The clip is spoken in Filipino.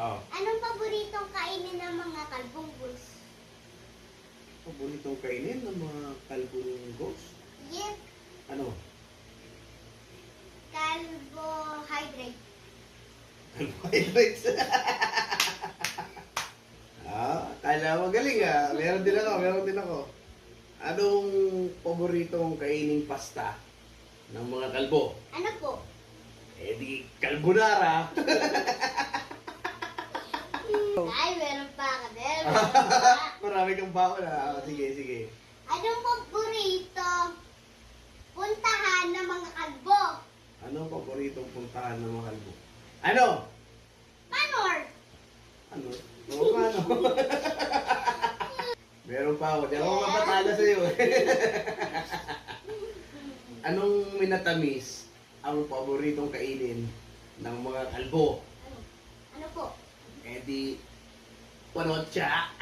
Oh. Anong paboritong kainin ng mga kalbong bulls? Paboritong kainin ng mga kalbong ghost? Yes, Ano? carbohydrate. Carbohydrates. Kala mo galing ah. Meron din ako. Anong paboritong kainin pasta ng mga kalbo? Ano po? Eh di, carbonara. Ay, meron pa ka din. Marami kang baon ah. Sige. Anong paborito puntahan ng mga kalbo? Anong paboritong puntahan ng mga kalbo? Ano? Manor. Ano? Oo, ano? Meron pa ako. Di ako mapatala sa'yo. Anong minatamis ang paboritong kainin ng mga kalbo? Ano po? Eh di, panotsa.